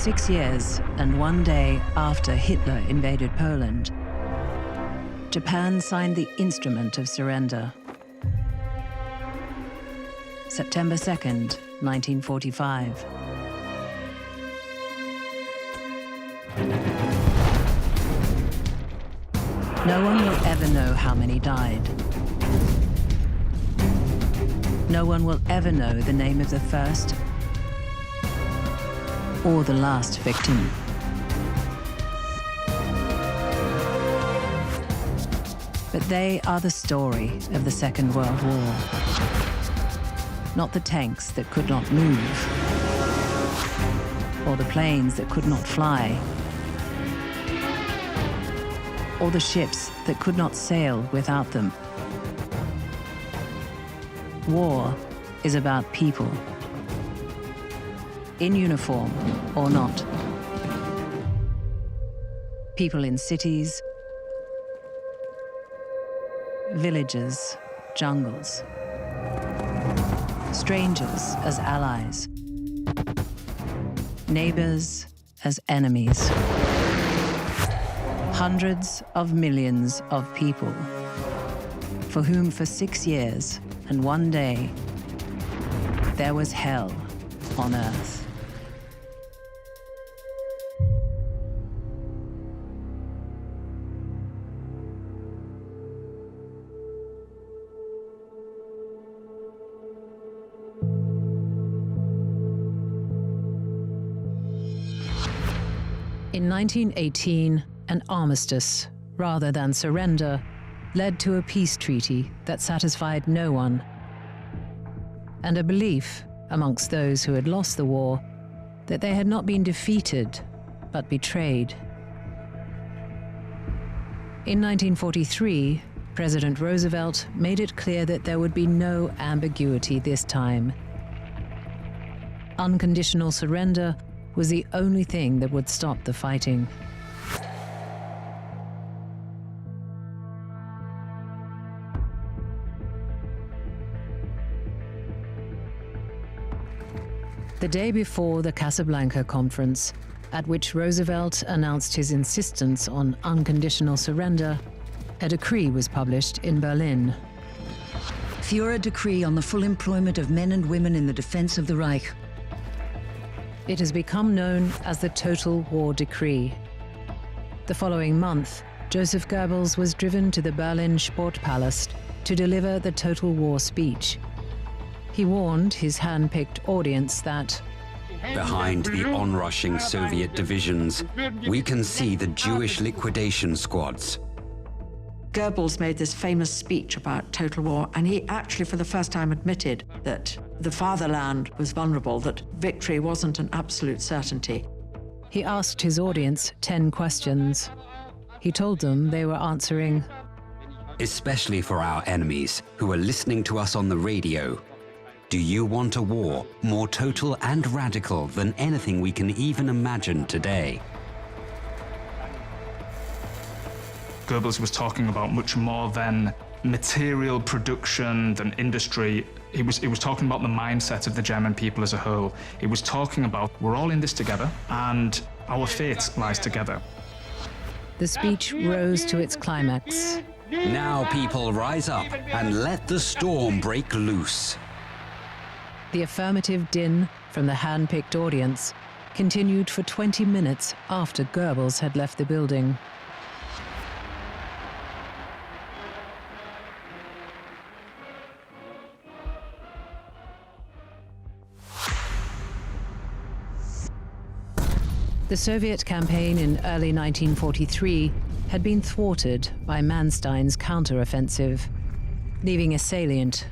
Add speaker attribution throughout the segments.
Speaker 1: 6 years and 1 day after Hitler invaded Poland, Japan signed the Instrument of Surrender. September 2nd, 1945. No one will ever know how many died. No one will ever know the name of the first or the last victim. But they are the story of the Second World War. Not the tanks that could not move, or the planes that could not fly, or the ships that could not sail without them. War is about people, in uniform or not. People in cities, villages, jungles. Strangers as allies. Neighbors as enemies. Hundreds of millions of people, for whom for 6 years and 1 day, there was hell on earth. In 1918, an armistice, rather than surrender, led to a peace treaty that satisfied no one, and a belief amongst those who had lost the war that they had not been defeated, but betrayed. In 1943, President Roosevelt made it clear that there would be no ambiguity this time. Unconditional surrender was the only thing that would stop the fighting. The day before the Casablanca conference, at which Roosevelt announced his insistence on unconditional surrender, a decree was published in Berlin.
Speaker 2: Führer decree on the full employment of men and women in the defense of the Reich.
Speaker 1: It has become known as the Total War Decree. The following month, Joseph Goebbels was driven to the Berlin Sportpalast to deliver the Total War speech. He warned his hand-picked audience that
Speaker 3: behind the onrushing Soviet divisions, we can see the Jewish liquidation squads.
Speaker 4: Goebbels made this famous speech about total war, and he actually, for the first time, admitted that the fatherland was vulnerable, that victory wasn't an absolute certainty.
Speaker 1: He asked his audience 10 questions. He told them they were answering,
Speaker 3: especially for our enemies who are listening to us on the radio. Do you want a war more total and radical than anything we can even imagine today?
Speaker 5: Goebbels was talking about much more than material production, than industry. He was talking about the mindset of the German people as a whole. He was talking about, we're all in this together, and our fate lies together.
Speaker 1: The speech rose to its climax.
Speaker 3: Now, people, rise up and let the storm break loose.
Speaker 1: The affirmative din from the hand-picked audience continued for 20 minutes after Goebbels had left the building. The Soviet campaign in early 1943 had been thwarted by Manstein's counter-offensive, leaving a salient.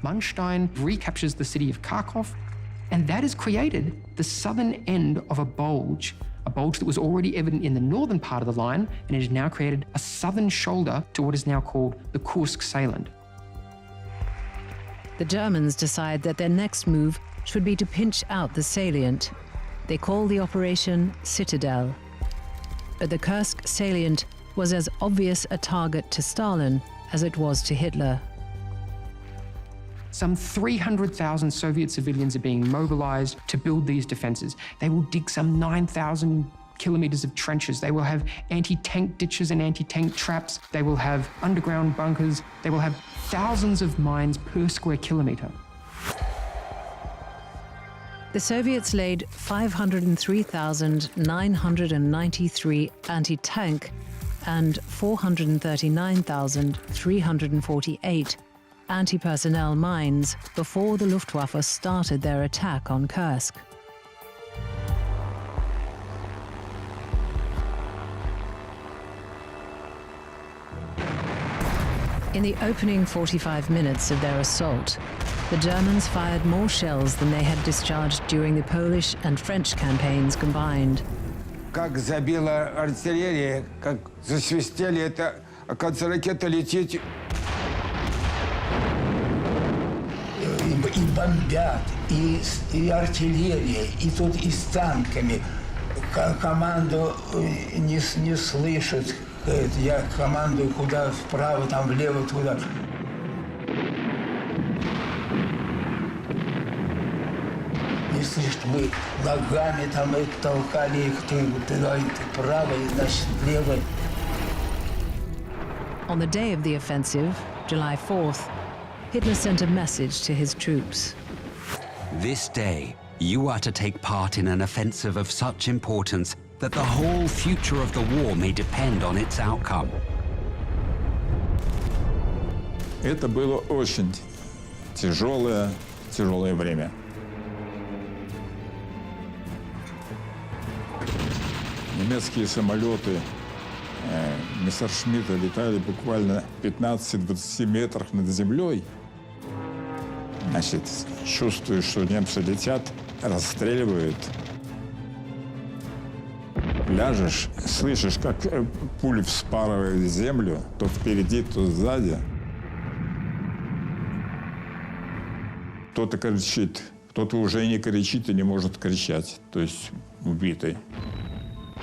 Speaker 6: Manstein recaptures the city of Kharkov, and that has created the southern end of a bulge that was already evident in the northern part of the line, and it has now created a southern shoulder to what is now called the Kursk salient.
Speaker 1: The Germans decide that their next move should be to pinch out the salient. They call the operation Citadel. But the Kursk salient was as obvious a target to Stalin as it was to Hitler.
Speaker 6: Some 300,000 Soviet civilians are being mobilized to build these defenses. They will dig some 9,000 kilometers of trenches. They will have anti-tank ditches and anti-tank traps. They will have underground bunkers. They will have thousands of mines per square kilometer.
Speaker 1: The Soviets laid 503,993 anti-tank and 439,348 anti-personnel mines before the Luftwaffe started their attack on Kursk. In the opening 45 minutes of their assault, the Germans fired more shells than they had discharged during the Polish and French campaigns combined.
Speaker 7: Как забила артиллерия, как засвистели, это, оказывается, ракета летит.
Speaker 8: И бомбят, и артиллерия, и тут и с танками. Команду не слышит. Я командую куда вправо, там влево, туда. Не слышит, мы ногами там толкали их туда, и вправо, и значит влево.
Speaker 1: On the day of the offensive, July 4th, Hitler sent a message to his troops.
Speaker 3: This day, you are to take part in an offensive of such importance that the whole future of the war may depend on its outcome.
Speaker 9: Это было очень тяжелое время. Немецкие самолеты Мессершмитта летали буквально 15-20 метрах над землей. Значит, чувствуешь, что немцы летят, расстреливают. Ляжешь, слышишь, как пули вспарывают землю, то впереди, то сзади. Кто-то кричит, кто-то уже не кричит и не может кричать, то есть убитый.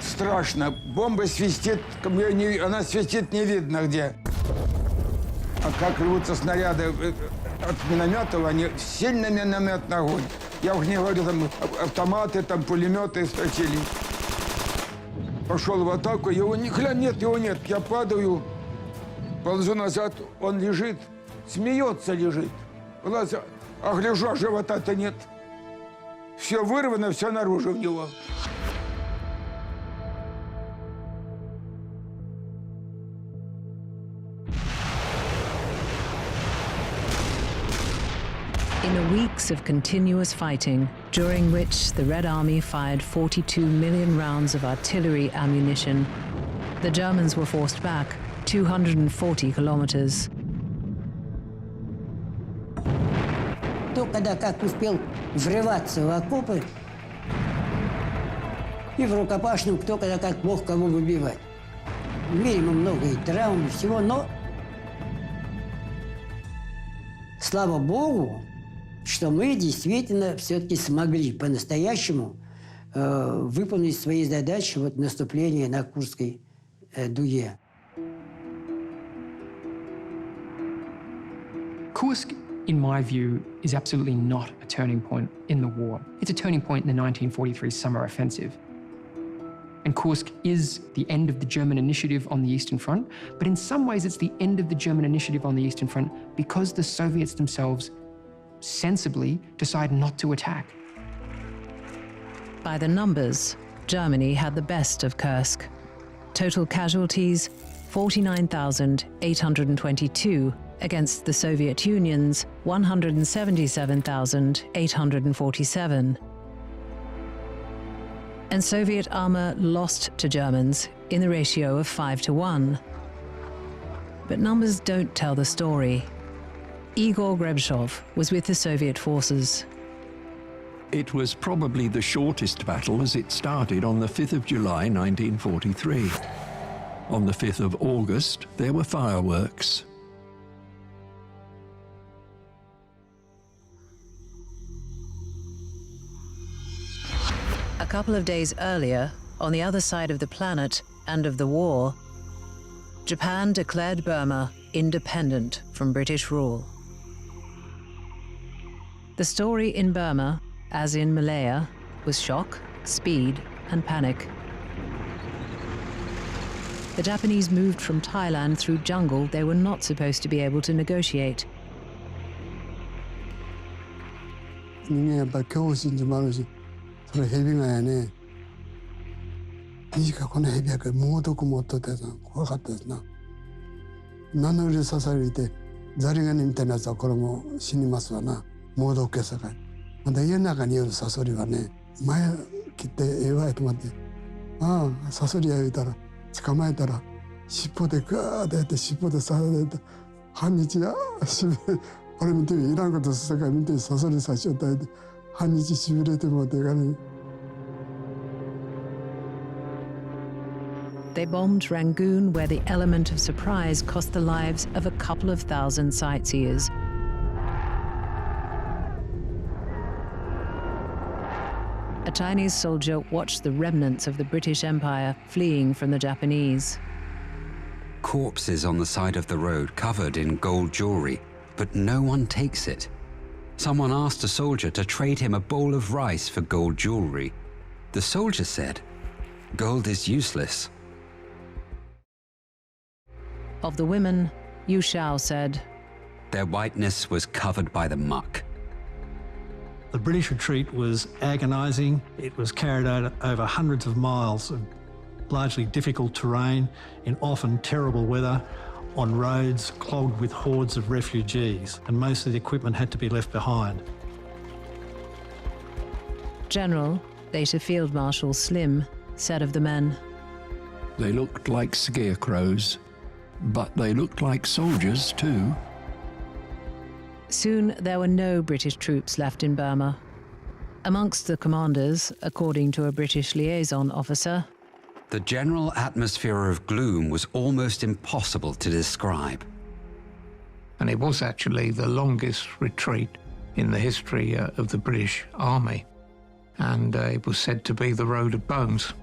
Speaker 7: Страшно. Бомба свистит, она свистит не видно где. А как рвутся снаряды от минометов, они сильный минометный огонь. Я уже не говорю, там автоматы, там пулеметы строчили. Пошел в атаку, его нет. Я падаю, ползу назад, он лежит, смеется лежит. Глаза, а гляжу, а живота-то нет. Все вырвано, все наружу у него.
Speaker 1: In the weeks of continuous fighting, during which the Red Army fired 42 million rounds of artillery ammunition, the Germans were forced back 240 kilometers.
Speaker 10: Кто когда как успел врываться в окопы, и в рукопашную кто когда как мог кого выбивать. Видимо, много и травм, и всего, но слава Богу, что мы действительно все-таки смогли по-настоящему выполнить свои задачи вот наступления на Курской дуге.
Speaker 6: Kursk, in my view, is absolutely not a turning point in the war. It's a turning point in the 1943 summer offensive. And Kursk is the end of the German initiative on the Eastern Front, but in some ways it's the end of the German initiative on the Eastern Front because the Soviets themselves sensibly decide not to attack.
Speaker 1: By the numbers, Germany had the best of Kursk. Total casualties, 49,822 against the Soviet Union's 177,847. And Soviet armor lost to Germans in the ratio of 5-1. But numbers don't tell the story. Igor Grebshov was with the Soviet forces.
Speaker 11: It was probably the shortest battle as it started on the 5th of July 1943. On the 5th of August, there were fireworks.
Speaker 1: A couple of days earlier, on the other side of the planet and of the war, Japan declared Burma independent from British rule. The story in Burma, as in Malaya, was shock, speed, and panic. The Japanese moved from Thailand through jungle they were not supposed to be able to negotiate.
Speaker 12: 人間やっぱり恐怖心もあるし、それ蛇がやね、短くこの蛇やから猛毒持っとったやつが怖かったですな。名乗り刺されて、ザリガニみたいなやつはこれも死にますわな。猛毒やさかい。また家の中によるサソリはね、前切ってええわいと思って、ああ、サソリや言うたら、捕まえたら、尻尾でガーッとやって尻尾で刺されて、半日やしびれ、俺見ていらんことするから見てサソリ刺しよったって、半日しびれてもうていかね。
Speaker 1: They bombed Rangoon, where the element of surprise cost the lives of a couple of thousand sightseers. A Chinese soldier watched the remnants of the British Empire fleeing from the Japanese.
Speaker 3: Corpses on the side of the road covered in gold jewelry, but no one takes it. Someone asked a soldier to trade him a bowl of rice for gold jewelry. The soldier said, "Gold is useless."
Speaker 1: Of the women, Yu Shao said,
Speaker 3: "Their whiteness was covered by the muck."
Speaker 13: The British retreat was agonising. It was carried out over hundreds of miles of largely difficult terrain in often terrible weather, on roads clogged with hordes of refugees, and most of the equipment had to be left behind.
Speaker 1: General, later Field Marshal Slim, said of the men,
Speaker 11: They looked like scarecrows, but they looked like soldiers too.
Speaker 1: Soon there were no British troops left in Burma. Amongst the commanders, according to a British liaison officer,
Speaker 3: the general atmosphere of gloom was almost impossible to describe.
Speaker 14: And it was actually the longest retreat in the history of the British Army. And it was said to be the Road of Bones.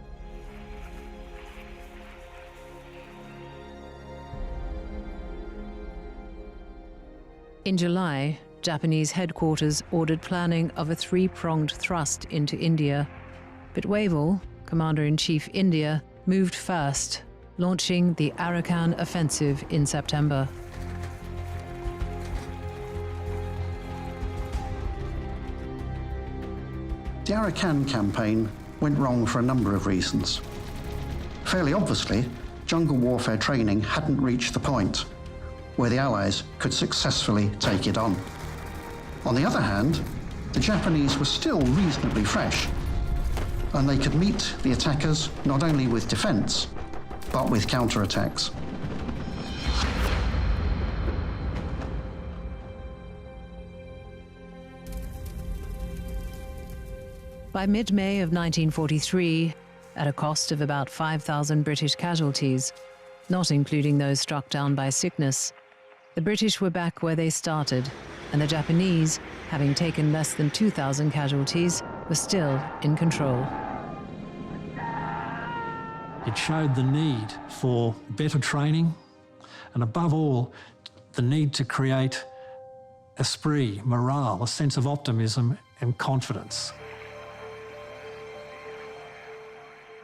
Speaker 1: In July, Japanese headquarters ordered planning of a three-pronged thrust into India. But Wavell, Commander-in-Chief India, moved first, launching the Arakan offensive in September.
Speaker 15: The Arakan campaign went wrong for a number of reasons. Fairly obviously, jungle warfare training hadn't reached the point where the Allies could successfully take it on. On the other hand, the Japanese were still reasonably fresh, and they could meet the attackers not only with defence, but with counterattacks.
Speaker 1: By mid-May of 1943, at a cost of about 5,000 British casualties, not including those struck down by sickness, the British were back where they started, and the Japanese, having taken less than 2,000 casualties, were still in control.
Speaker 13: It showed the need for better training, and above all, the need to create esprit, morale, a sense of optimism and confidence.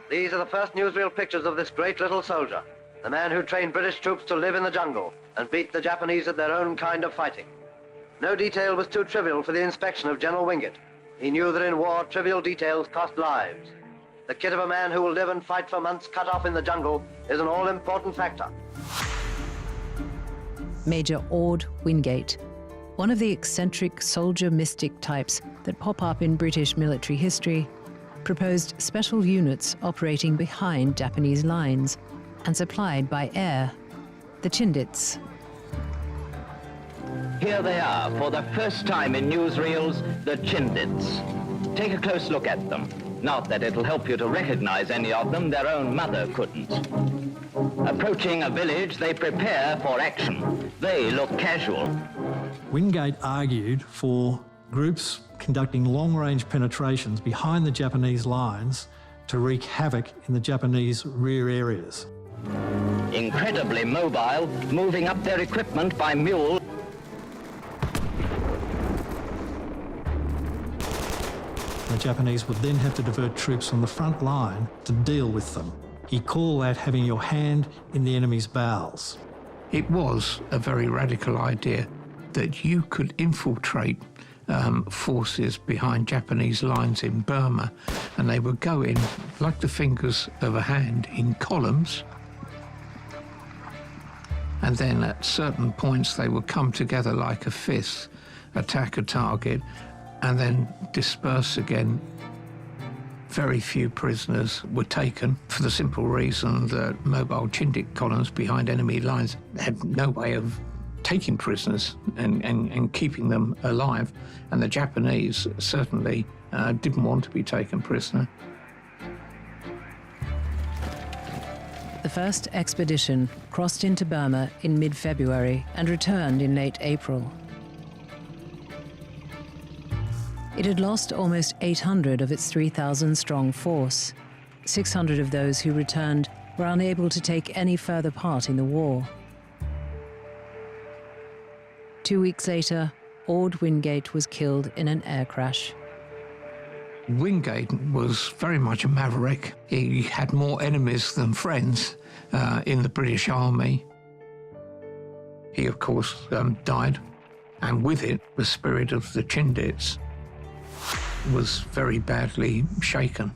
Speaker 16: These are the first newsreel pictures of this great little soldier, the man who trained British troops to live in the jungle and beat the Japanese at their own kind of fighting. No detail was too trivial for the inspection of General Wingate. He knew that in war, trivial details cost lives. The kit of a man who will live and fight for months cut off in the jungle is an all-important factor.
Speaker 1: Major Ord Wingate, one of the eccentric soldier mystic types that pop up in British military history, proposed special units operating behind Japanese lines and supplied by air, the Chindits.
Speaker 17: Here they are, for the first time in newsreels, the Chindits. Take a close look at them. Not that it'll help you to recognize any of them, their own mother couldn't. Approaching a village, they prepare for action. They look casual.
Speaker 13: Wingate argued for groups conducting long-range penetrations behind the Japanese lines to wreak havoc in the Japanese rear areas.
Speaker 17: Incredibly mobile, moving up their equipment by mule.
Speaker 13: The Japanese would then have to divert troops on the front line to deal with them. He called that having your hand in the enemy's bowels.
Speaker 14: It was a very radical idea that you could infiltrate forces behind Japanese lines in Burma, and they would go in like the fingers of a hand in columns, and then at certain points they would come together like a fist, attack a target, and then disperse again. Very few prisoners were taken for the simple reason that mobile Chindik columns behind enemy lines had no way of taking prisoners and keeping them alive, and the Japanese certainly didn't want to be taken prisoner.
Speaker 1: The first expedition crossed into Burma in mid-February and returned in late April. It had lost almost 800 of its 3,000-strong force. 600 of those who returned were unable to take any further part in the war. 2 weeks later, Ord Wingate was killed in an air crash.
Speaker 14: Wingate was very much a maverick. He had more enemies than friends in the British Army. He, of course, died, and with it, the spirit of the Chindits was very badly shaken.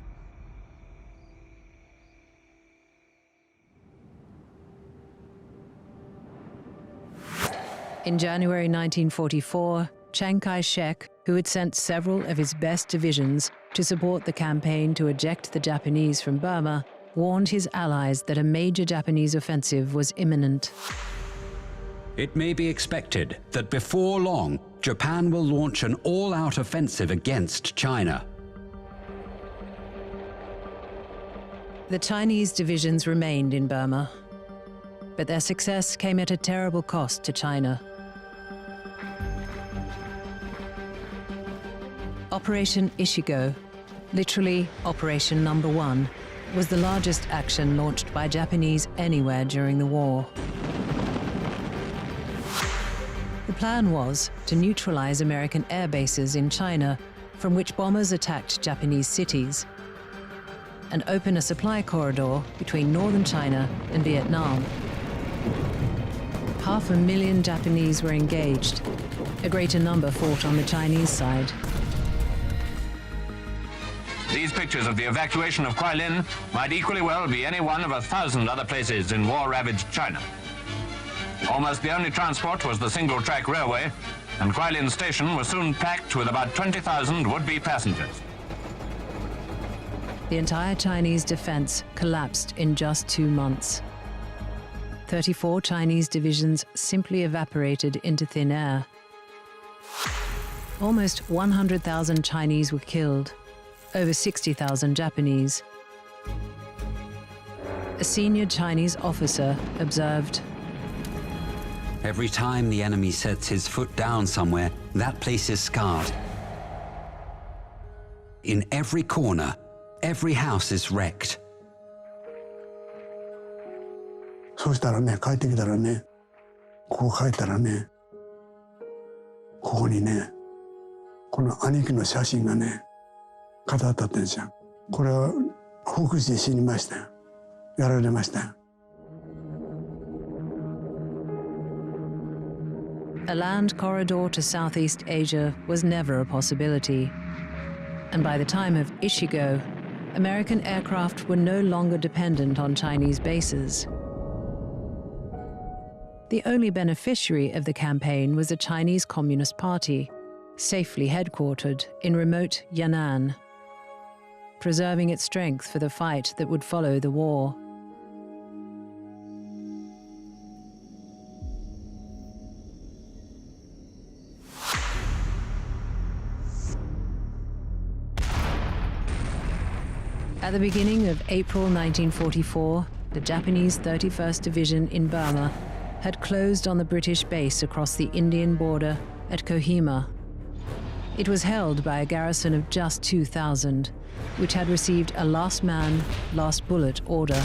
Speaker 1: In January 1944, Chiang Kai-shek, who had sent several of his best divisions to support the campaign to eject the Japanese from Burma, warned his allies that a major Japanese offensive was imminent.
Speaker 3: It may be expected that before long, Japan will launch an all-out offensive against China.
Speaker 1: The Chinese divisions remained in Burma, but their success came at a terrible cost to China. Operation Ishigo, literally Operation Number 1, was the largest action launched by Japanese anywhere during the war. The plan was to neutralize American air bases in China, from which bombers attacked Japanese cities, and open a supply corridor between northern China and Vietnam. 500,000 Japanese were engaged. A greater number fought on the Chinese side.
Speaker 18: These pictures of the evacuation of Kuailin might equally well be any one of 1,000 other places in war-ravaged China. Almost the only transport was the single-track railway, and Kuailin station was soon packed with about 20,000 would-be passengers.
Speaker 1: The entire Chinese defense collapsed in just 2 months. 34 Chinese divisions simply evaporated into thin air. Almost 100,000 Chinese were killed, over 60,000 Japanese. A senior Chinese officer observed,
Speaker 3: Every time the enemy sets his foot down somewhere, that place is scarred. In every corner, every house is wrecked.
Speaker 12: そうしたらね、帰ってきたらね、ここ帰ったらね、ここにね、この兄貴の写真がね、飾ってあったんですよ。これは福祉で死にましたよ。やられましたよ。
Speaker 1: A land corridor to Southeast Asia was never a possibility. And by the time of Ishigo, American aircraft were no longer dependent on Chinese bases. The only beneficiary of the campaign was the Chinese Communist Party, safely headquartered in remote Yan'an, preserving its strength for the fight that would follow the war. At the beginning of April 1944, the Japanese 31st Division in Burma had closed on the British base across the Indian border at Kohima. It was held by a garrison of just 2,000, which had received a last man, last bullet order.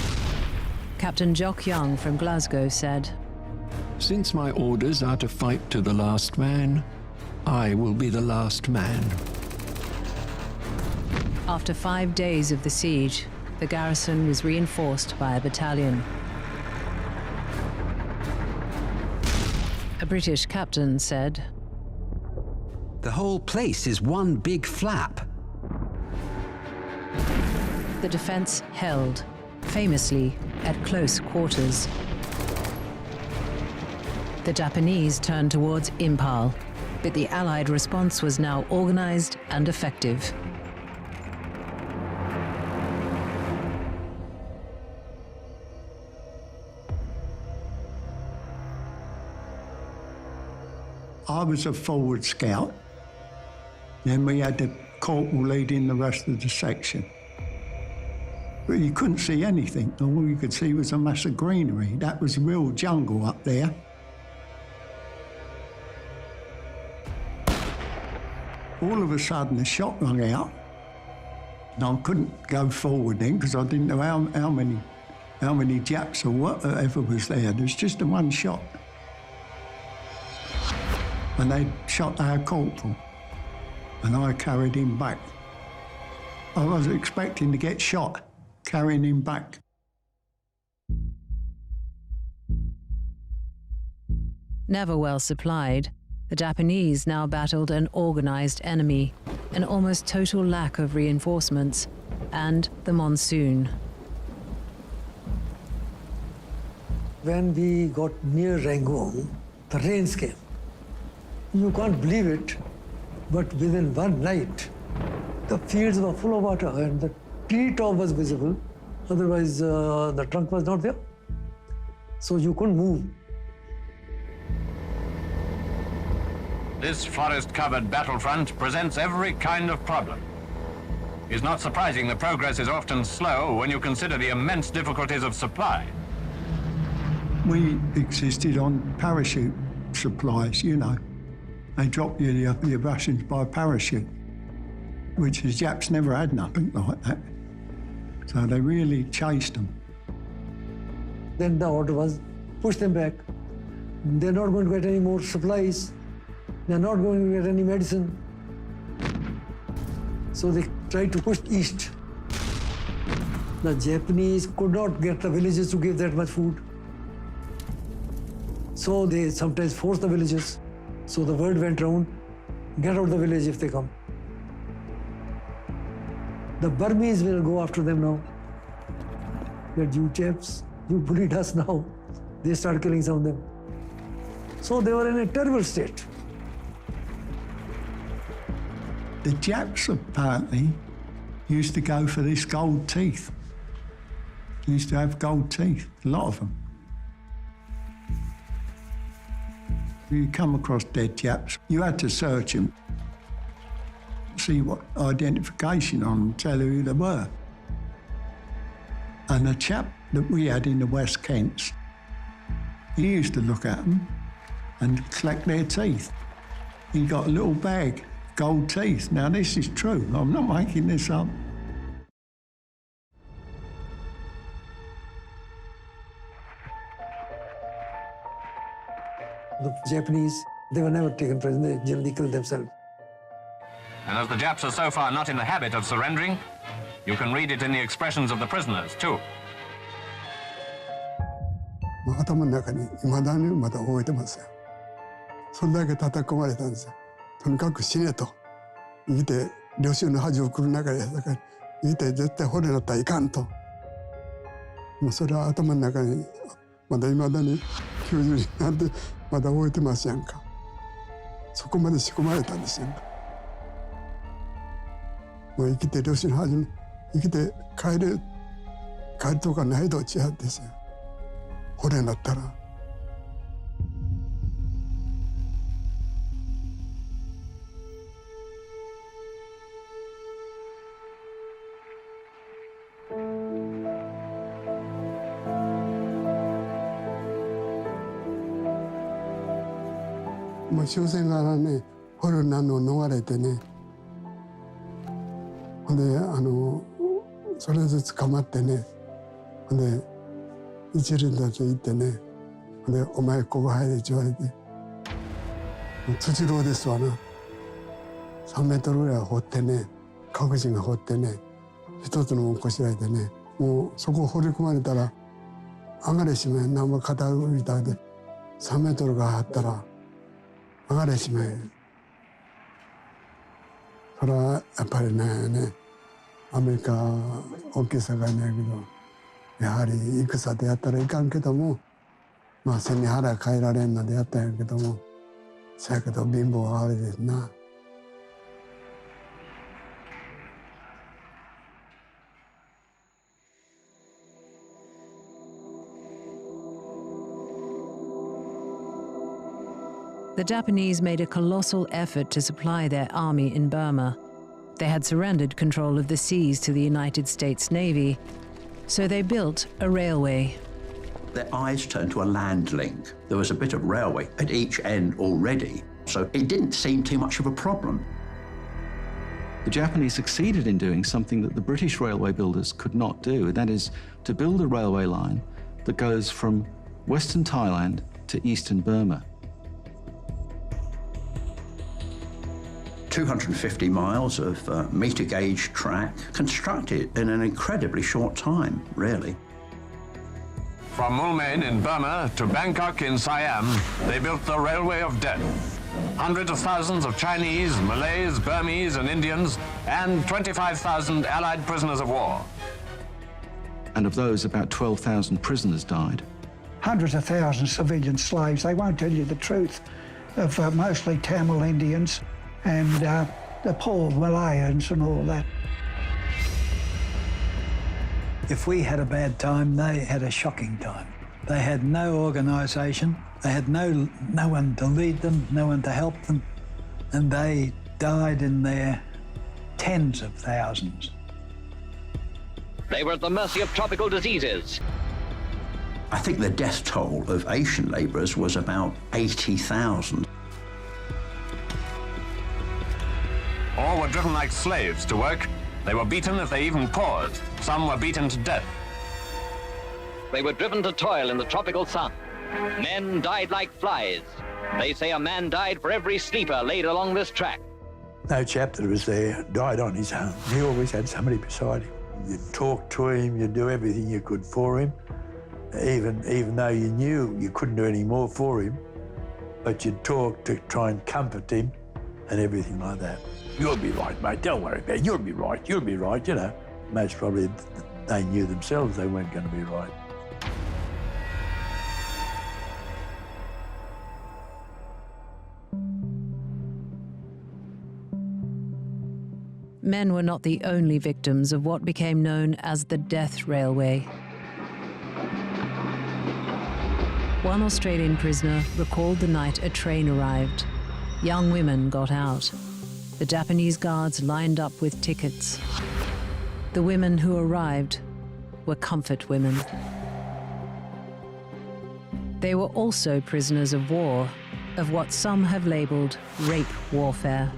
Speaker 1: Captain Jock Young from Glasgow said,
Speaker 11: "Since my orders are to fight to the last man, I will be the last man."
Speaker 1: After 5 days of the siege, the garrison was reinforced by a battalion. A British captain said,
Speaker 3: "The whole place is one big flap."
Speaker 1: The defense held, famously at close quarters. The Japanese turned towards Impal, but the Allied response was now organized and effective.
Speaker 8: I was a forward scout. Then we had the corporal leading the rest of the section. But you couldn't see anything. All you could see was a mass of greenery. That was real jungle up there. All of a sudden, the shot rang out. And I couldn't go forward then because I didn't know how many Japs or whatever was there. There was just the one shot. And they shot our corporal, and I carried him back. I was expecting to get shot, carrying him back.
Speaker 1: Never well supplied, the Japanese now battled an organized enemy, an almost total lack of reinforcements, and the monsoon.
Speaker 10: When we got near Rangoon, the rains came. You can't believe it, but within one night, the fields were full of water and the treetop was visible. Otherwise, the trunk was not there. So you couldn't move.
Speaker 18: This forest-covered battlefront presents every kind of problem. It's not surprising that progress is often slow when you consider the immense difficulties of supply.
Speaker 8: We existed on parachute supplies, you know. They dropped you the Russians by parachute, which the Japs never had nothing like that. So they really chased them.
Speaker 10: Then the order was, push them back. They're not going to get any more supplies. They're not going to get any medicine. So they tried to push east. The Japanese could not get the villages to give that much food. So they sometimes forced the villages. So the word went round, get out of the village if they come. The Burmese will go after them now. That you chaps, you bullied us now. They start killing some of them. So they were in a terrible state.
Speaker 8: The Japs apparently used to go for this gold teeth. They used to have gold teeth, a lot of them. You come across dead Japs, you had to search them, see what identification on them, tell who they were. And the chap that we had in the West Kents, he used to look at them and collect their teeth. He got a little bag, gold teeth. Now this is true, I'm not making this up.
Speaker 10: The Japanese, they were never taken prisoner, they generally killed themselves.
Speaker 18: And as the Japs are so far not in the habit of surrendering, you can read it in the expressions of the prisoners, too.
Speaker 12: 頭の中に未だにまだ覚えてますよ。それだけ叩き込まれたんですよ。とにかく死ねと。生きて領収の恥を送る中でだから生きて絶対捕虜になったらいかんと。もうそれは頭の中にまだ未だに90になってまだ覚えてますやんか。そこまで仕込まれたんですやんか。もう生きて領収の恥生きて帰るとかないどっちやですよ。捕虜になったら。もう終戦からね、捕虜になるのを逃れてね、ほんでそれで捕まってね、ほんで一輪たち行ってね、ほんでお前ここ入れって言われて、土牢ですわな、3メートルぐらい掘ってね、各人が掘ってね、一つの門こしらえてね、もうそこを掘り込まれたら、上がれしまえ、なんぼ傾いたで、3メートルがあったら、上がれしまえ。それはやっぱりね、アメリカ大きさがいないけど、やはり戦でやったらいかんけども、まあ背に腹変えられんのでやったんやけども、そやけど貧乏はあれですな。
Speaker 1: The Japanese made a colossal effort to supply their army in Burma. They had surrendered control of the seas to the United States Navy, so they built a railway.
Speaker 19: Their eyes turned to a land link. There was a bit of railway at each end already, so it didn't seem too much of a problem.
Speaker 20: The Japanese succeeded in doing something that the British railway builders could not do, and that is to build a railway line that goes from western Thailand to eastern Burma.
Speaker 19: 250 miles of meter gauge track constructed in an incredibly short time, really.
Speaker 18: From Moulmein in Burma to Bangkok in Siam, they built the Railway of Death. Hundreds of thousands of Chinese, Malays, Burmese and Indians, and 25,000 Allied prisoners of war.
Speaker 20: And of those, about 12,000 prisoners died.
Speaker 21: Hundreds of thousands of civilian slaves. They won't tell you the truth, of mostly Tamil Indians and the poor Malayans and all that.
Speaker 10: If we had a bad time, they had a shocking time. They had no organisation, they had no one to lead them, no one to help them, and they died in their tens of thousands.
Speaker 17: They were at the mercy of tropical diseases.
Speaker 19: I think the death toll of Asian labourers was about 80,000.
Speaker 18: All were driven like slaves to work. They were beaten if they even paused. Some were beaten to death.
Speaker 17: They were driven to toil in the tropical sun. Men died like flies. They say a man died for every sleeper laid along this track.
Speaker 22: No chap that was there died on his own. He always had somebody beside him. You'd talk to him, you'd do everything you could for him, even though you knew you couldn't do any more for him, but you'd talk to try and comfort him and everything like that. You'll be right, mate, don't worry about it. You'll be right, you know. Most probably they knew themselves they weren't going to be right.
Speaker 1: Men were not the only victims of what became known as the Death Railway. One Australian prisoner recalled the night a train arrived. Young women got out. The Japanese guards lined up with tickets. The women who arrived were comfort women. They were also prisoners of war, of what some have labeled rape warfare.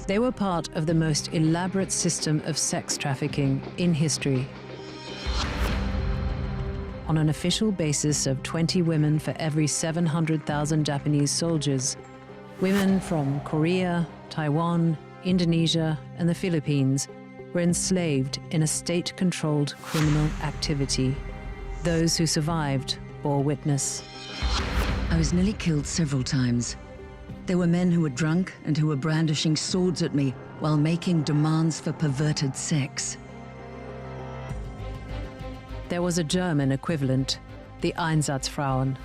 Speaker 1: They were part of the most elaborate system of sex trafficking in history. On an official basis of 20 women for every 700,000 Japanese soldiers, women from Korea, Taiwan, Indonesia, and the Philippines were enslaved in a state-controlled criminal activity. Those who survived bore witness.
Speaker 2: I was nearly killed several times. There were men who were drunk and who were brandishing swords at me while making demands for perverted sex.
Speaker 1: There was a German equivalent, the Einsatzfrauen,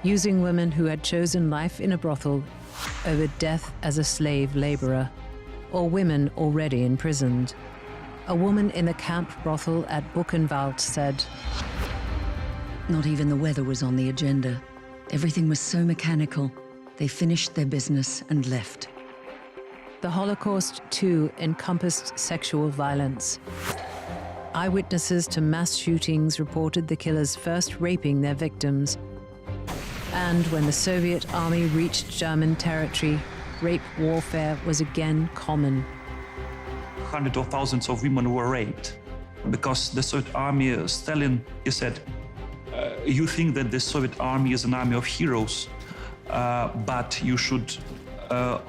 Speaker 1: using women who had chosen life in a brothel over death as a slave laborer, or women already imprisoned. A woman in the camp brothel at Buchenwald said,
Speaker 2: "Not even the weather was on the agenda. Everything was so mechanical. They finished their business and left."
Speaker 1: The Holocaust, too, encompassed sexual violence. Eyewitnesses to mass shootings reported the killers first raping their victims. And when the Soviet army reached German territory, rape warfare was again common.
Speaker 23: Hundreds of thousands of women were raped because the Soviet army, Stalin, he said, you think that the Soviet army is an army of heroes, but you should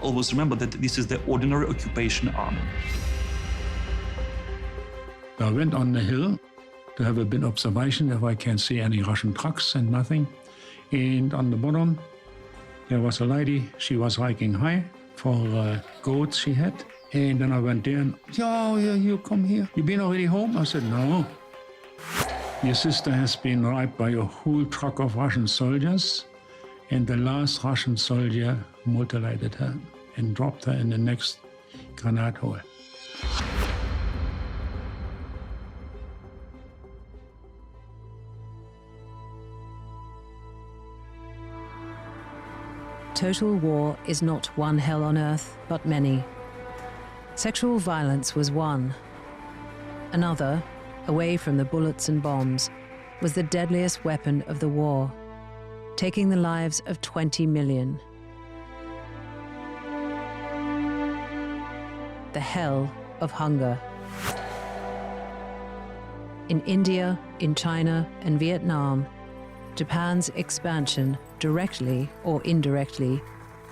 Speaker 23: always remember that this is the ordinary occupation army.
Speaker 4: I went on the hill to have a bit observation if I can see any Russian trucks and nothing. And on the bottom, there was a lady, she was hiking high for goats she had. And then I went there and, yeah, you come here. You been already home? I said, no. Your sister has been raped by a whole truck of Russian soldiers. And the last Russian soldier mutilated her and dropped her in the next granite hole.
Speaker 1: Total war is not one hell on earth, but many. Sexual violence was one. Another, away from the bullets and bombs, was the deadliest weapon of the war, taking the lives of 20 million. The hell of hunger. In India, in China, and Vietnam, Japan's expansion, directly or indirectly,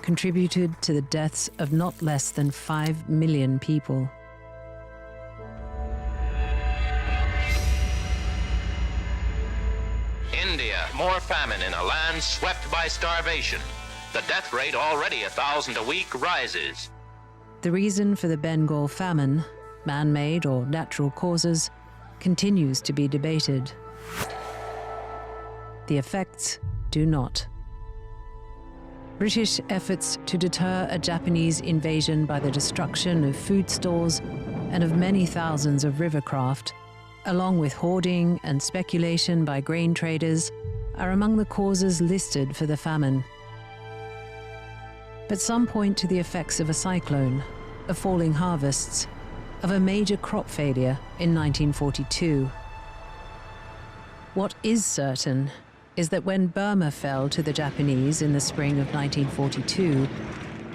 Speaker 1: contributed to the deaths of not less than 5 million people.
Speaker 5: India, more famine in a land swept by starvation. The death rate, already 1,000 a week, rises.
Speaker 1: The reason for the Bengal famine, man-made or natural causes, continues to be debated. The effects do not. British efforts to deter a Japanese invasion by the destruction of food stores and of many thousands of rivercraft, along with hoarding and speculation by grain traders, are among the causes listed for the famine. But some point to the effects of a cyclone, of falling harvests, of a major crop failure in 1942. What is certain is that when Burma fell to the Japanese in the spring of 1942,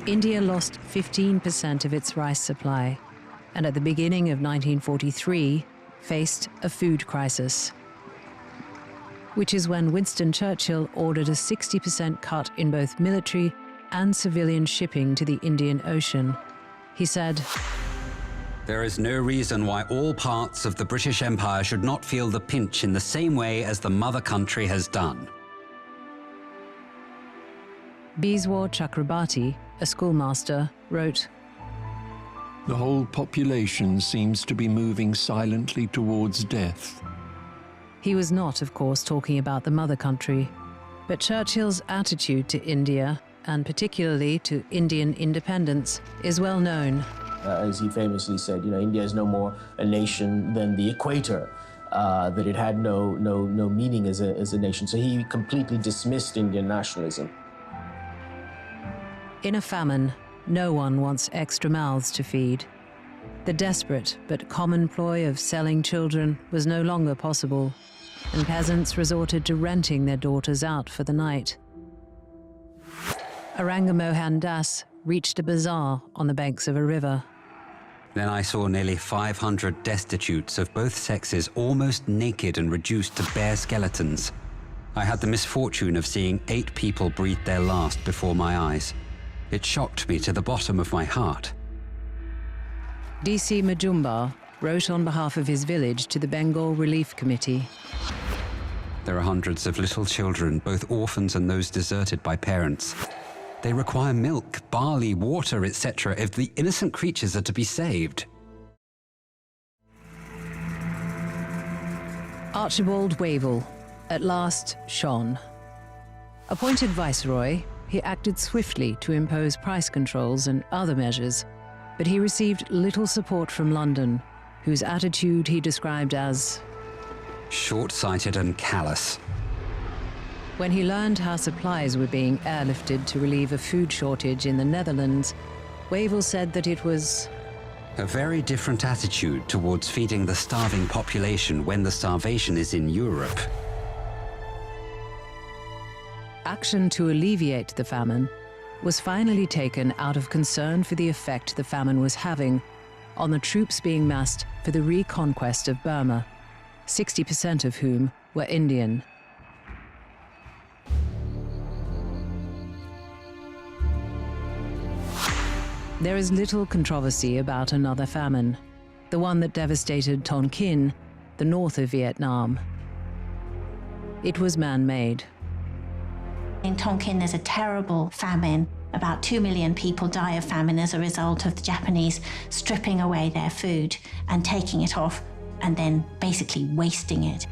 Speaker 1: India lost 15% of its rice supply, and at the beginning of 1943, faced a food crisis. Which is when Winston Churchill ordered a 60% cut in both military and civilian shipping to the Indian Ocean. He said,
Speaker 3: "There is no reason why all parts of the British Empire should not feel the pinch in the same way as the mother country has done."
Speaker 1: Biswa Chakrabarti, a schoolmaster, wrote,
Speaker 11: "The whole population seems to be moving silently towards death."
Speaker 1: He was not, of course, talking about the mother country, but Churchill's attitude to India, and particularly to Indian independence, is well known.
Speaker 9: As he famously said, India is no more a nation than the equator, that it had no meaning as a nation. So he completely dismissed Indian nationalism.
Speaker 1: In a famine, no one wants extra mouths to feed. The desperate but common ploy of selling children was no longer possible, and peasants resorted to renting their daughters out for the night. Aranga Mohan Das reached a bazaar on the banks of a river.
Speaker 3: Then I saw nearly 500 destitutes of both sexes almost naked and reduced to bare skeletons. I had the misfortune of seeing 8 people breathe their last before my eyes. It shocked me to the bottom of my heart.
Speaker 1: DC Majumdar wrote on behalf of his village to the Bengal Relief Committee.
Speaker 3: There are hundreds of little children, both orphans and those deserted by parents. They require milk, barley, water, etc. if the innocent creatures are to be saved.
Speaker 1: Archibald Wavell at last shone. Appointed viceroy, he acted swiftly to impose price controls and other measures, but he received little support from London, whose attitude he described as
Speaker 3: short-sighted and callous.
Speaker 1: When he learned how supplies were being airlifted to relieve a food shortage in the Netherlands, Wavell said that it was
Speaker 3: a very different attitude towards feeding the starving population when the starvation is in Europe.
Speaker 1: Action to alleviate the famine was finally taken out of concern for the effect the famine was having on the troops being massed for the reconquest of Burma, 60% of whom were Indian. There is little controversy about another famine, the one that devastated Tonkin, the north of Vietnam. It was man-made.
Speaker 6: In Tonkin, there's a terrible famine. About 2 million people die of famine as a result of the Japanese stripping away their food and taking it off and then basically wasting it.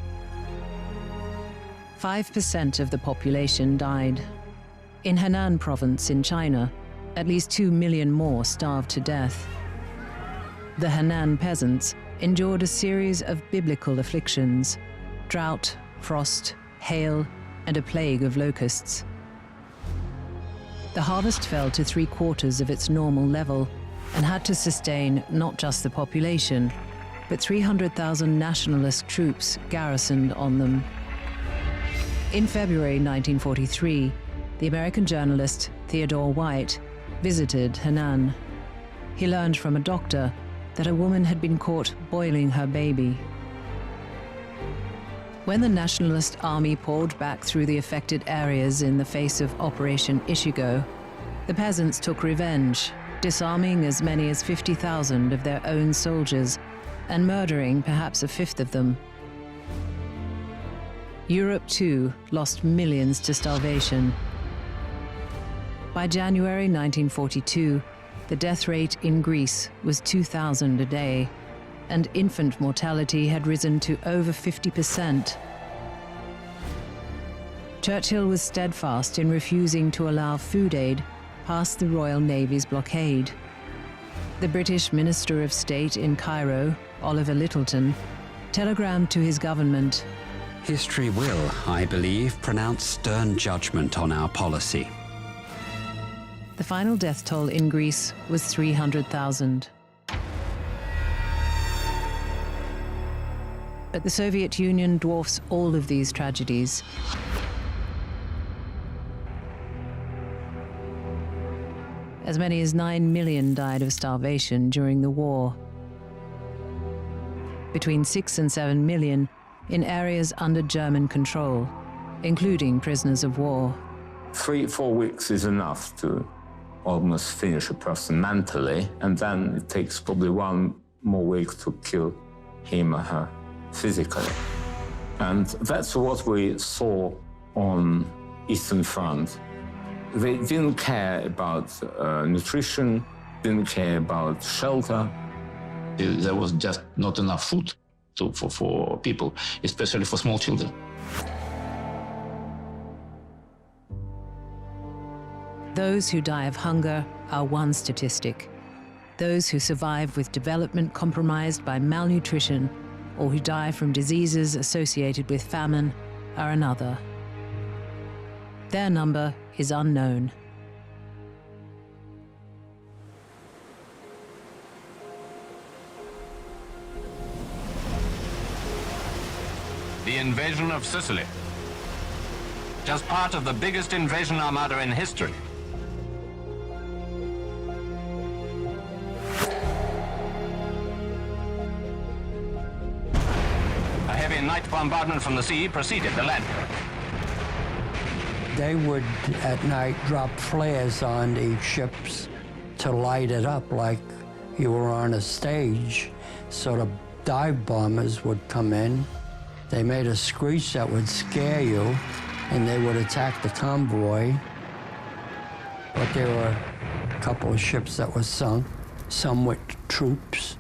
Speaker 1: 5% of the population died. In Henan province in China, at least 2 million more starved to death. The Henan peasants endured a series of biblical afflictions: drought, frost, hail, and a plague of locusts. The harvest fell to 3/4 of its normal level and had to sustain not just the population, but 300,000 nationalist troops garrisoned on them. In February 1943, the American journalist Theodore White visited Henan. He learned from a doctor that a woman had been caught boiling her baby. When the Nationalist Army poured back through the affected areas in the face of Operation Ishigo, the peasants took revenge, disarming as many as 50,000 of their own soldiers and murdering perhaps a fifth of them. Europe, too, lost millions to starvation. By January 1942, the death rate in Greece was 2,000 a day, and infant mortality had risen to over 50%. Churchill was steadfast in refusing to allow food aid past the Royal Navy's blockade. The British Minister of State in Cairo, Oliver Littleton, telegrammed to his government,
Speaker 3: "History will, I believe, pronounce stern judgment on our policy."
Speaker 1: The final death toll in Greece was 300,000. But the Soviet Union dwarfs all of these tragedies. As many as 9 million died of starvation during the war. Between 6 and 7 million in areas under German control, including prisoners of war.
Speaker 7: 3-4 weeks is enough to almost finish a person mentally, and then it takes probably 1 more week to kill him or her physically. And that's what we saw on Eastern Front. They didn't care about nutrition, didn't care about shelter.
Speaker 15: There was just not enough food for people, especially for small children.
Speaker 1: Those who die of hunger are one statistic. Those who survive with development compromised by malnutrition or who die from diseases associated with famine are another. Their number is unknown.
Speaker 18: The invasion of Sicily. Just part of the biggest invasion armada in history. A heavy night bombardment from the sea preceded the landing.
Speaker 24: They would, at night, drop flares on the ships to light it up like you were on a stage. So the dive bombers would come in. They made a screech that would scare you, and they would attack the convoy. But there were a couple of ships that were sunk, some with troops.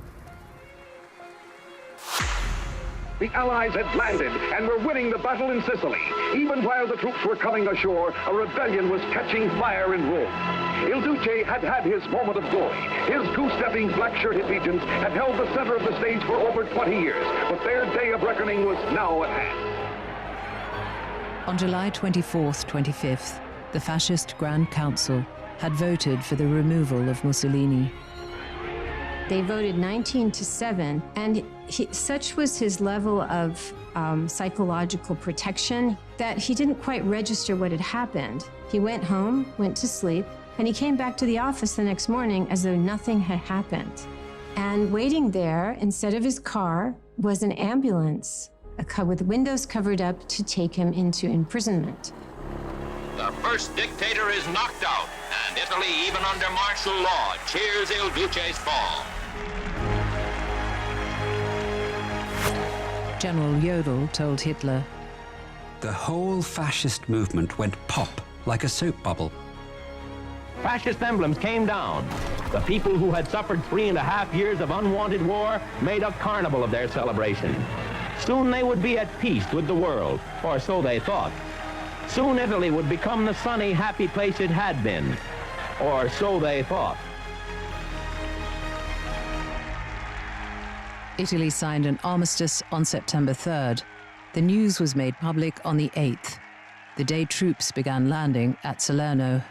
Speaker 25: The Allies had landed and were winning the battle in Sicily. Even while the troops were coming ashore, a rebellion was catching fire in Rome. Il Duce had had his moment of glory. His goose-stepping, black-shirted legions had held the center of the stage for over 20 years, but their day of reckoning was now at hand.
Speaker 1: On July 24th, 25th, the fascist Grand Council had voted for the removal of Mussolini.
Speaker 26: They voted 19-7, and such was his level of psychological protection that he didn't quite register what had happened. He went home, went to sleep, and he came back to the office the next morning as though nothing had happened. And waiting there, instead of his car, was an ambulance with windows covered up to take him into imprisonment.
Speaker 5: The first dictator is knocked out, and Italy, even under martial law, cheers Il Duce's fall.
Speaker 1: General Jodl told Hitler,
Speaker 3: "The whole fascist movement went pop like a soap bubble."
Speaker 17: Fascist emblems came down. The people who had suffered 3.5 years of unwanted war made a carnival of their celebration. Soon they would be at peace with the world, or so they thought. Soon Italy would become the sunny, happy place it had been, or so they thought.
Speaker 1: Italy signed an armistice on September 3rd. The news was made public on the 8th, the day troops began landing at Salerno.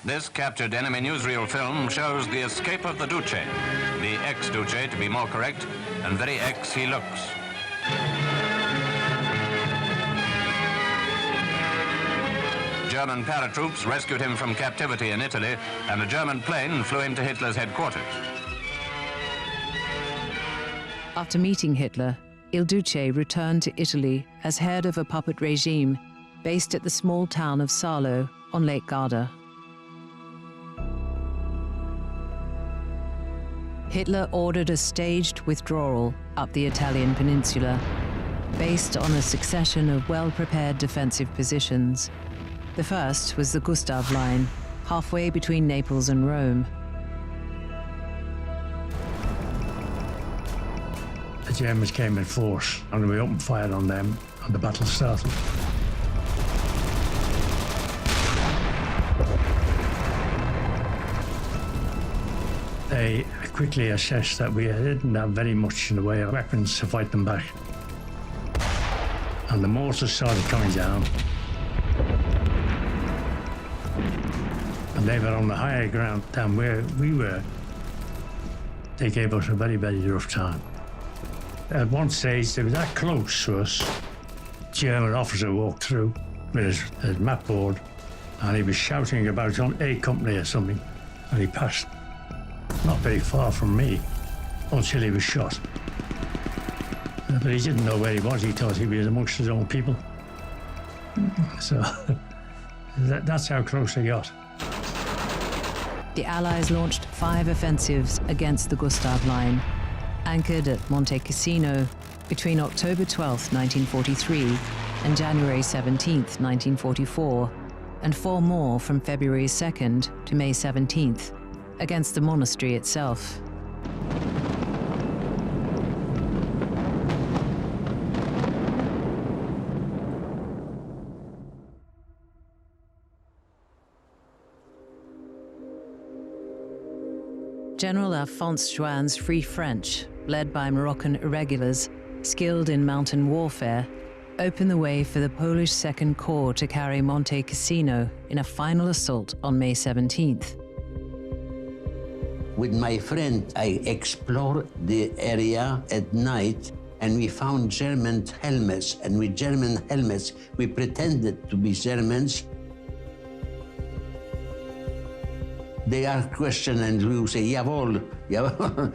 Speaker 18: This captured enemy newsreel film shows the escape of the Duce, the ex-Duce to be more correct, and very ex he looks. German paratroops rescued him from captivity in Italy, and a German plane flew him to Hitler's headquarters.
Speaker 1: After meeting Hitler, Il Duce returned to Italy as head of a puppet regime based at the small town of Salo on Lake Garda. Hitler ordered a staged withdrawal up the Italian peninsula, based on a succession of well-prepared defensive positions. The first was the Gustav Line, halfway between Naples and Rome.
Speaker 4: The Germans came in force, and we opened fire on them, and the battle started. They quickly assessed that we didn't have very much in the way of weapons to fight them back. And the mortars started coming down. And they were on the higher ground than where we were. They gave us a very, very rough time. At one stage, they were that close to us. A German officer walked through with his map board, and he was shouting about A Company or something, and he passed not very far from me until he was shot. But he didn't know where he was. He thought he was amongst his own people. So that's how close they got.
Speaker 1: The Allies launched 5 offensives against the Gustav Line, anchored at Monte Cassino between October 12, 1943 and January 17, 1944, and 4 more from February 2nd to May 17th, against the monastery itself. General Alphonse Juin's Free French, led by Moroccan irregulars skilled in mountain warfare, opened the way for the Polish Second Corps to carry Monte Cassino in a final assault on May 17th.
Speaker 8: With my friend, I explored the area at night, and we found German helmets, and with German helmets, we pretended to be Germans. They asked questions, and we would say, jawohl, jawohl.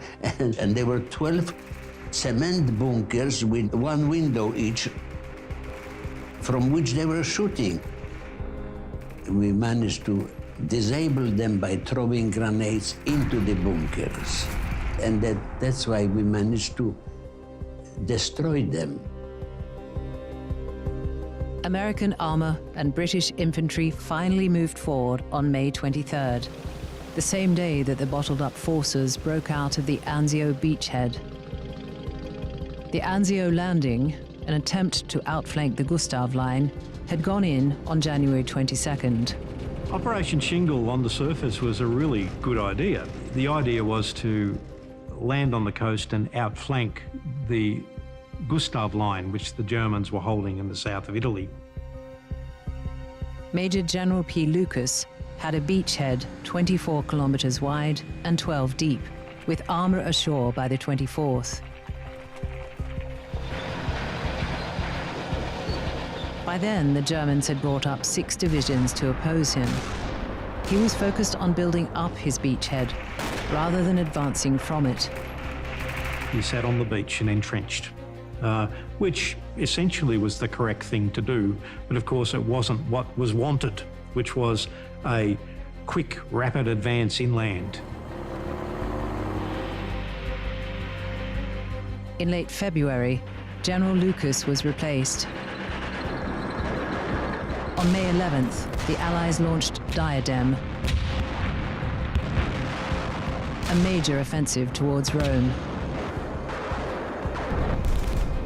Speaker 8: And there were 12 cement bunkers with 1 window each, from which they were shooting. We managed to disable them by throwing grenades into the bunkers. And that's why we managed to destroy them.
Speaker 1: American armor and British infantry finally moved forward on May 23rd, the same day that the bottled-up forces broke out of the Anzio beachhead. The Anzio landing, an attempt to outflank the Gustav Line, had gone in on January 22nd.
Speaker 12: Operation Shingle on the surface was a really good idea. The idea was to land on the coast and outflank the Gustav Line, which the Germans were holding in the south of Italy.
Speaker 1: Major General P. Lucas had a beachhead 24 kilometers wide and 12 deep, with armor ashore by the 24th. By then, the Germans had brought up 6 divisions to oppose him. He was focused on building up his beachhead, rather than advancing from it.
Speaker 12: He sat on the beach and entrenched. which essentially was the correct thing to do. But of course, it wasn't what was wanted, which was a quick, rapid advance inland.
Speaker 1: In late February, General Lucas was replaced. On May 11th, the Allies launched Diadem, a major offensive towards Rome.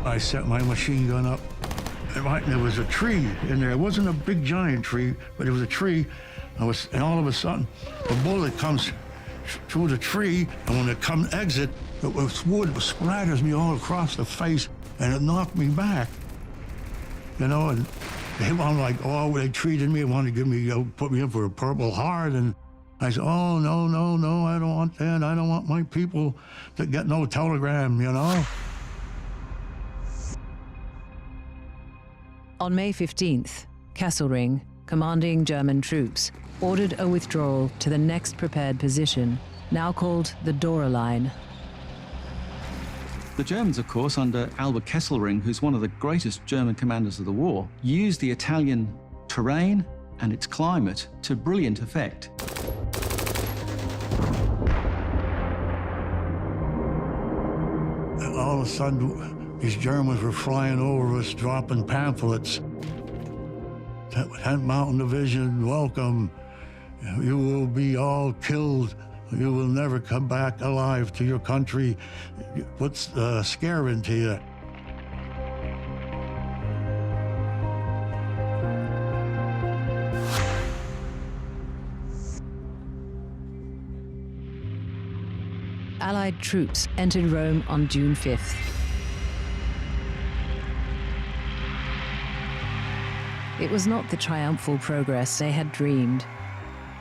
Speaker 4: I set my machine gun up, and there was a tree in there. It wasn't a big giant tree, but it was a tree. And all of a sudden, a bullet comes through the tree, and when it exit, it was wood, it splatters me all across the face, and it knocked me back. You know, and I'm like, oh, they treated me, wanted to give me, put me in for a Purple Heart, and I said, oh, no, no, no, I don't want that. I don't want my people to get no telegram, you know?
Speaker 1: On May 15th, Kesselring, commanding German troops, ordered a withdrawal to the next prepared position, now called the Dora Line.
Speaker 10: The Germans, of course, under Albert Kesselring, who's one of the greatest German commanders of the war, used the Italian terrain and its climate to brilliant effect.
Speaker 4: And all of a sudden, these Germans were flying over us, dropping pamphlets. 10th Mountain Division, welcome. You will be all killed. You will never come back alive to your country. Puts scare into you.
Speaker 1: Allied troops entered Rome on June 5th. It was not the triumphal progress they had dreamed.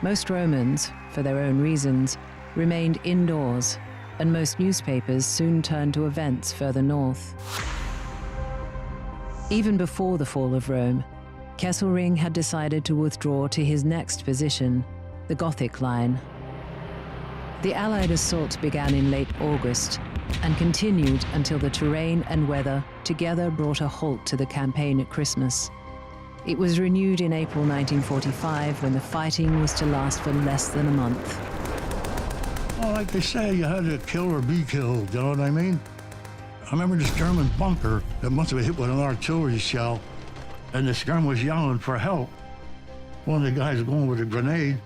Speaker 1: Most Romans, for their own reasons, remained indoors, and most newspapers soon turned to events further north. Even before the fall of Rome, Kesselring had decided to withdraw to his next position, the Gothic Line. The Allied assault began in late August and continued until the terrain and weather together brought a halt to the campaign at Christmas. It was renewed in April 1945 when the fighting was to last for less than a month.
Speaker 4: Well, like they say, you had to kill or be killed, you know what I mean? I remember this German bunker that must have been hit with an artillery shell, and this German was yelling for help. One of the guys going with a grenade,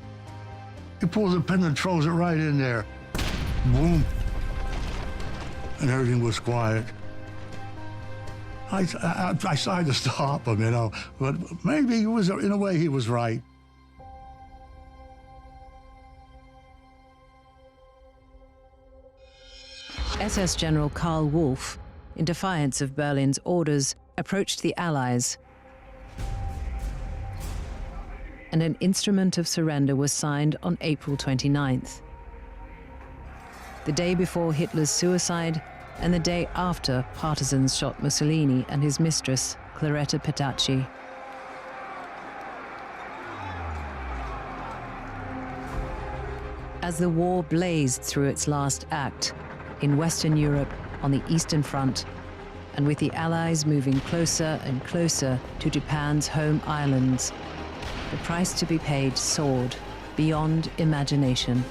Speaker 4: he pulls a pin and throws it right in there. Boom. And everything was quiet. I tried to stop him, you know, but maybe he was, in a way, he was right.
Speaker 1: SS General Karl Wolff, in defiance of Berlin's orders, approached the Allies, and an instrument of surrender was signed on April 29th. The day before Hitler's suicide, and the day after partisans shot Mussolini and his mistress, Claretta Petacci. As the war blazed through its last act, in Western Europe, on the Eastern Front, and with the Allies moving closer and closer to Japan's home islands, the price to be paid soared beyond imagination.